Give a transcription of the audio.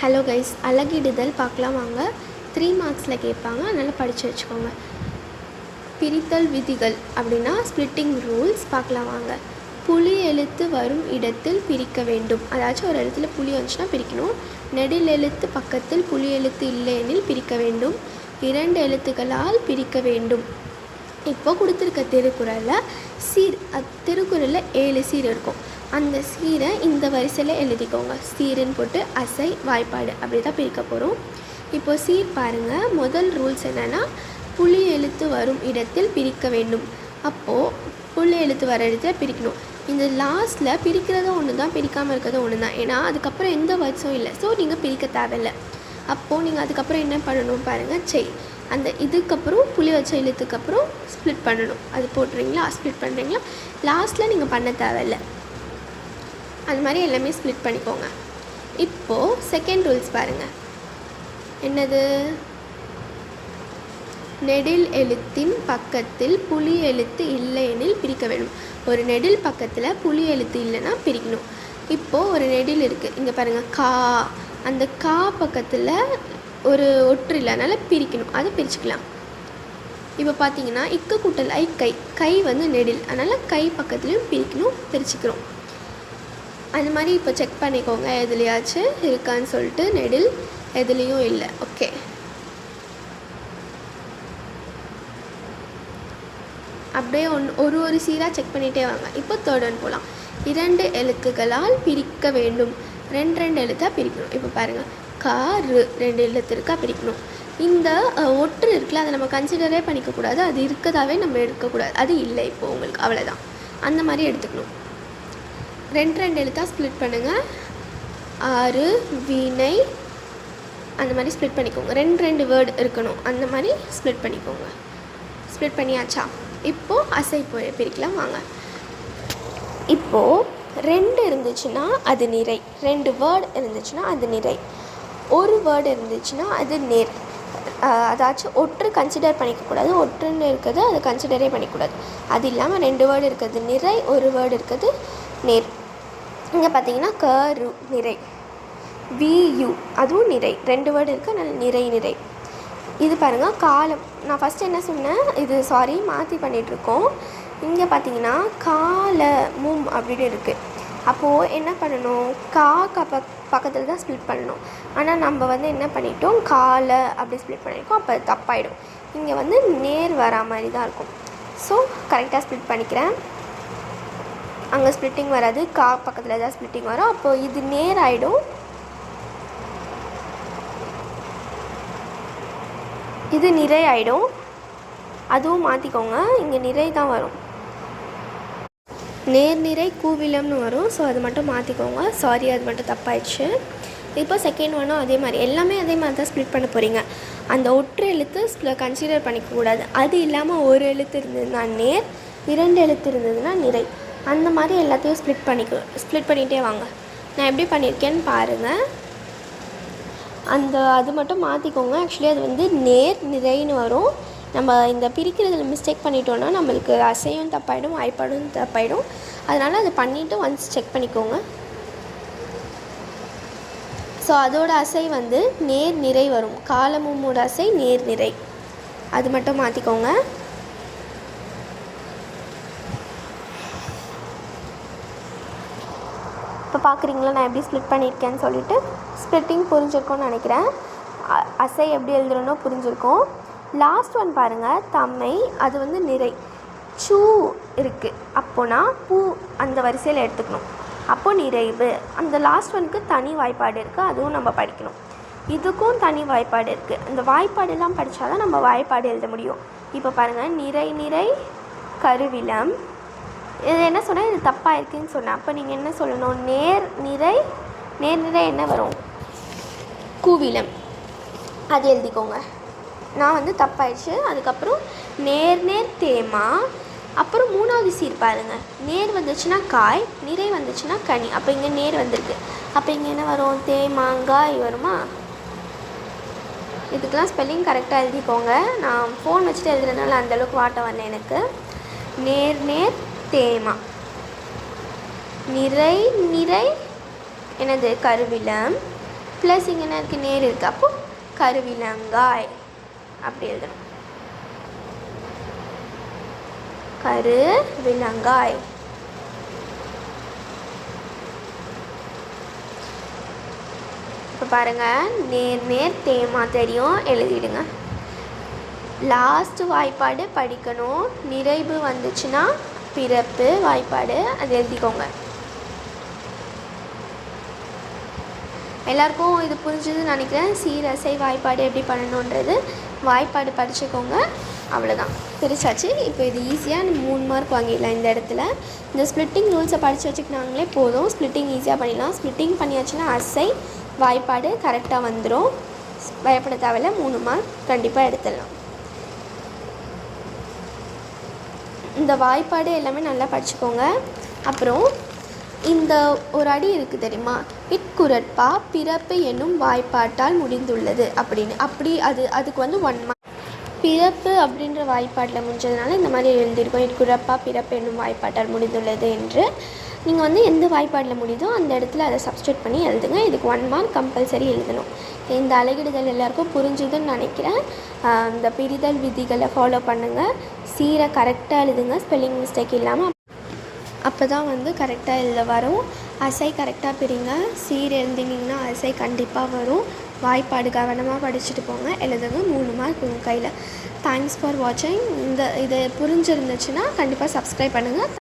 Hello guys, அலகிடுதல் பார்க்கலாம் வாங்க. 3 மார்க்ஸில் கேட்பாங்க, அதனால் படித்து வச்சுக்கோங்க. பிரித்தல் விதிகள் அப்படின்னா ஸ்ப்ளிட்டிங் ரூல்ஸ் பார்க்கலாம் வாங்க. புலி எழுத்து வரும் இடத்தில் பிரிக்க வேண்டும். அதாச்சும் ஒரு எழுத்தில் புலி வந்துச்சுன்னா பிரிக்கணும். நெடில் எழுத்து பக்கத்தில் புலி எழுத்து இல்லையெனில் பிரிக்க வேண்டும். 2 எழுத்துக்களால் பிரிக்க வேண்டும். இப்போ கொடுத்துருக்க திருக்குறளில் சீர், திருக்குறளில் 7 சீர் இருக்கும். அந்த சீரை இந்த வரிசையில் எழுதிக்கோங்க. சீருன்னு போட்டு அசை வாய்ப்பாடு அப்படி தான் பிரிக்க போகிறோம். இப்போ சீர் பாருங்கள். முதல் ரூல்ஸ் என்னென்னா புலி எழுத்து வரும் இடத்தில் பிரிக்க வேண்டும். அப்போது புலி எழுத்து வர இடத்துல பிரிக்கணும். இந்த லாஸ்ட்டில் பிரிக்கிறதும் ஒன்று தான், பிரிக்காமல் இருக்கிறதும் ஒன்று தான். ஏன்னா அதுக்கப்புறம் எந்த வேர்ட்ஸும் இல்லை. ஸோ நீங்கள் பிரிக்க தேவையில்லை. அப்போது நீங்கள் அதுக்கப்புறம் என்ன பண்ணணும் பாருங்கள். அந்த இதுக்கப்புறம் புளி வச்ச எழுத்துக்கப்புறம் ஸ்ப்ளிட் பண்ணணும். அது போட்டுறீங்களா, ஸ்ப்ளிட் பண்ணுறீங்களா, லாஸ்ட்டில் நீங்கள் பண்ண தேவையில்லை. அது மாதிரி எல்லாமே ஸ்ப்ளிட் பண்ணிக்கோங்க. இப்போது செகண்ட் ரூல்ஸ் பாருங்கள். என்னது? நெடில் எழுத்தின் பக்கத்தில் புலி எழுத்து இல்லையெனில் பிரிக்க வேண்டும். ஒரு நெடில் பக்கத்தில் புலி எழுத்து இல்லைன்னா பிரிக்கணும். இப்போது ஒரு நெடில் இருக்குது, இங்கே பாருங்கள், கா. அந்த கா பக்கத்தில் ஒரு ஒற்று இல்லை, அதனால் பிரிக்கணும். அதை பிரிச்சுக்கலாம். இப்போ பார்த்தீங்கன்னா இக்கு கூட்டல் ஐ கை, கை வந்து நெடில், அதனால் கை பக்கத்துலேயும் பிரிக்கணும், பிரிச்சுக்கிறோம். அந்த மாதிரி இப்போ செக் பண்ணிக்கோங்க எதுலையாச்சும் இருக்கான்னு சொல்லிட்டு. நெடில் எதுலேயும் இல்லை. ஓகே, அப்படியே ஒரு சீராக செக் பண்ணிகிட்டே வாங்க. இப்போ தேர்ட் ஒன் போகலாம். 2 எழுத்துக்களால் பிரிக்க வேண்டும். 2 எழுத்தாக பிரிக்கணும். இப்போ பாருங்கள், கா ரு 2 எழுத்து இருக்கா, பிரிக்கணும். இந்த ஒற்று இருக்குல்ல, அதை நம்ம கன்சிடரே பண்ணிக்கக்கூடாது. அது இருக்கதாகவே நம்ம எடுக்கக்கூடாது. அது இல்லை இப்போது உங்களுக்கு, அவ்வளோதான். அந்த மாதிரி எடுத்துக்கணும். 2 எழுத்தாக ஸ்ப்ளிட் பண்ணுங்கள். ஆறு, வினை, அந்த மாதிரி ஸ்ப்ளிட் பண்ணிக்கோங்க. 2 வேர்டு இருக்கணும், அந்த மாதிரி ஸ்ப்ளிட் பண்ணிக்கோங்க. ஸ்ப்ளிட் பண்ணியாச்சா? இப்போது அசை பிரிக்கலாம் வாங்க. இப்போது 2 இருந்துச்சுன்னா அது நிறை, 2 வேர்டு இருந்துச்சுன்னா அது நிறை, ஒரு வேர்டு இருந்துச்சுன்னா அது நேர். அதாச்சும் ஒற்று கன்சிடர் பண்ணிக்கக்கூடாது. ஒற்றுன்னு இருக்கிறது அதை கன்சிடரே பண்ணிக்கூடாது. அது இல்லாமல் 2 வேர்டு இருக்கிறது நிறை, ஒரு வேர்டு இருக்கிறது நேர். இங்கே பார்த்தீங்கன்னா கரு நிறை, வியு அதுவும் நிறை, 2 வேர்டு இருக்குது, அதனால் நிறை. இது பாருங்கள் காலம். நான் ஃபஸ்ட்டு என்ன சொன்னேன், இது மாற்றி பண்ணிகிட்ருக்கோம். இங்கே பார்த்தீங்கன்னா காலமும் அப்படின்னு இருக்குது. அப்போது என்ன பண்ணணும், பக்கத்தில் தான் ஸ்ப்ளிட் பண்ணணும். ஆனால் நம்ம என்ன பண்ணிட்டோம், கால அப்படி ஸ்ப்ளிட் பண்ணியிருக்கோம். அப்போ தப்பாயிடும். இங்கே நேர் வரா மாதிரி தான் இருக்கும். ஸோ கரெக்டாக ஸ்ப்ளிட் பண்ணிக்கிறேன். அங்கே ஸ்ப்ளிட்டிங் வராது, பக்கத்தில் தான் ஸ்ப்ளிட்டிங் வரும். அப்போது இது நேர் ஆகிடும், இது நிறை ஆகிடும். அதுவும் மாற்றிக்கோங்க. இங்கே நிறை தான் வரும், நேர்நிறை கூவிலம்னு வரும். ஸோ அது மட்டும் மாற்றிக்கோங்க. அது மட்டும் தப்பாயிடுச்சு. இப்போ செகண்ட் ஒன்றும் அதே மாதிரி, எல்லாமே அதே மாதிரி தான் ஸ்ப்ளிட் பண்ண போகிறீங்க. அந்த ஒற்று எழுத்து கன்சிடர் பண்ணிக்கக்கூடாது. அது இல்லாமல் ஒரு எழுத்து இருந்ததுன்னா நேர், 2 எழுத்து இருந்ததுன்னா நிறை. அந்த மாதிரி எல்லாத்தையும் ஸ்ப்ளிட் பண்ணிகிட்டே வாங்க. நான் எப்படி பண்ணியிருக்கேன்னு பாருங்கள். அது மட்டும் மாற்றிக்கோங்க. ஆக்சுவலி அது நேர் நிறைன்னு வரும். நம்ம இந்த பிரிக்கிறதுல மிஸ்டேக் பண்ணிட்டோன்னா நம்மளுக்கு அசையும் தப்பாயிடும், வாய்ப்பாடும் தப்பாயிடும். அதனால் அதை பண்ணிவிட்டு ஒன்ஸ் செக் பண்ணிக்கோங்க. ஸோ அதோட அசை நேர் நிறை வரும். காலமுமோட அசை நேர் நிறை. அது மட்டும் மாற்றிக்கோங்க. இப்போ பார்க்குறீங்களா நான் எப்படி ஸ்ப்ளிட் பண்ணியிருக்கேன்னு சொல்லிவிட்டு. ஸ்ப்ளிட்டிங் புரிஞ்சிருக்கோன்னு நினைக்கிறேன். அசை எப்படி எழுதுறனோ புரிஞ்சிருக்கோம். லாஸ்ட் ஒன் பாருங்கள், தம்மை. அது நிறை, சூ இருக்குது. அப்போனா பூ அந்த வரிசையில் எடுத்துக்கணும். அப்போது நிறைவு. அந்த லாஸ்ட் ஒனுக்கு தனி வாய்ப்பாடு இருக்குது, அதுவும் நம்ம படிக்கணும். இதுக்கும் தனி வாய்ப்பாடு இருக்குது. இந்த வாய்ப்பாடெல்லாம் படித்தா தான் நம்ம வாய்ப்பாடு எழுத முடியும். இப்போ பாருங்கள், நிறை கருவிலம். இது என்ன சொன்னால், இது தப்பாக இருக்குதுன்னு சொன்னேன். அப்போ நீங்கள் என்ன சொல்லணும், நேர் நிறை என்ன வரும், கூவிலம். அது எழுதிக்கோங்க. நான் தப்பாயிடுச்சு. அதுக்கப்புறம் நேர் தேமா. அப்புறம் 3வது சீர் பாருங்கள், நேர் வந்துச்சுன்னா காய், நிறை வந்துச்சுன்னா கனி. அப்போ இங்கே நேர் வந்திருக்கு. அப்போ இங்கே என்ன வரும், தேமாங்காய் வருமா? இதுக்கெலாம் ஸ்பெல்லிங் கரெக்டாக எழுதிக்கோங்க. நான் ஃபோன் வச்சுட்டு எழுதுறதுனால அந்தளவுக்கு வாட்ட வரல எனக்கு. நேர் தேமா. நிறை என்னது, கருவிலம். ப்ளஸ் இங்கே என்ன இருக்குது, நேர் இருக்குது, அப்போது கருவிலங்காய் அப்படி எழுதணும். கருவிலங்காய். இப்போ பாருங்கள், நேர் நேர் தேமா தெரியும், எழுதிடுங்க. லாஸ்ட்டு வாய்ப்பாடு படிக்கணும். நிறைவு வந்துச்சுன்னா பிறப்பு வாய்ப்பாடு, அது எழுதிக்கோங்க. எல்லாருக்கும் இது புரிஞ்சுதுன்னு நினைக்கிறேன். சீரசை வாய்ப்பாடு எப்படி பண்ணணுன்றது வாய்ப்பாடு படிச்சுக்கோங்க. அவ்வளோதான், பிரிச்சாச்சு. இப்போ இது ஈஸியாக 3 மார்க் வாங்கிடலாம். இந்த இடத்துல இந்த ஸ்ப்ளிட்டிங் ரூல்ஸை படித்து வச்சுக்கினாங்களே போதும், ஸ்ப்ளிட்டிங் ஈஸியாக பண்ணிடலாம். ஸ்ப்ளிட்டிங் பண்ணியாச்சுன்னா அசை வாய்ப்பாடு கரெக்டாக வந்துடும். பயப்பட தேவையில்ல, 3 மார்க் கண்டிப்பாக எடுத்துடலாம். இந்த வாய்ப்பாடு எல்லாமே நல்லா படிச்சுக்கோங்க. அப்புறம் இந்த ஒரு அடி இருக்குது தெரியுமா, இட்குரட்பா பிறப்பு என்னும் வாய்ப்பாட்டால் முடிந்துள்ளது அப்படின்னு. அதுக்கு வந்து 1 மார்க். பிறப்பு அப்படின்ற வாய்ப்பாட்டில் முடிஞ்சதுனால இந்த மாதிரி எழுதியிருக்கோம், இட்குரப்பா பிறப்பு என்னும் வாய்ப்பாட்டால் முடிந்துள்ளது என்று. நீங்கள் வந்து எந்த வாய்ப்பாட்டில் முடியுதோ அந்த இடத்துல அதை சப்ஸ்டியூட் பண்ணி எழுதுங்க. இதுக்கு 1 மார்க் கம்பல்சரி எழுதணும். இந்த அலகிடுதல் எல்லாருக்கும் புரிஞ்சுதுன்னு நினைக்கிறேன். இந்த பிரிதல் விதிகளை ஃபாலோ பண்ணுங்கள். சீரை கரெக்டாக எழுதுங்க, ஸ்பெல்லிங் மிஸ்டேக் இல்லாமல். அப்போ தான் வந்து கரெக்டாக எழுத வரும். அசை கரெக்டாக பிரிங்க. சீர் எழுதினீங்கன்னா அசை கண்டிப்பாக வரும். வாய்ப்பாடு கவனமாக படிச்சுட்டு போங்க, எழுதுங்க. 3 மார்க் உங்கள் கையில். தேங்க்ஸ் ஃபார் வாட்சிங். இது புரிஞ்சிருந்துச்சுன்னா கண்டிப்பாக சப்ஸ்கிரைப் பண்ணுங்கள்.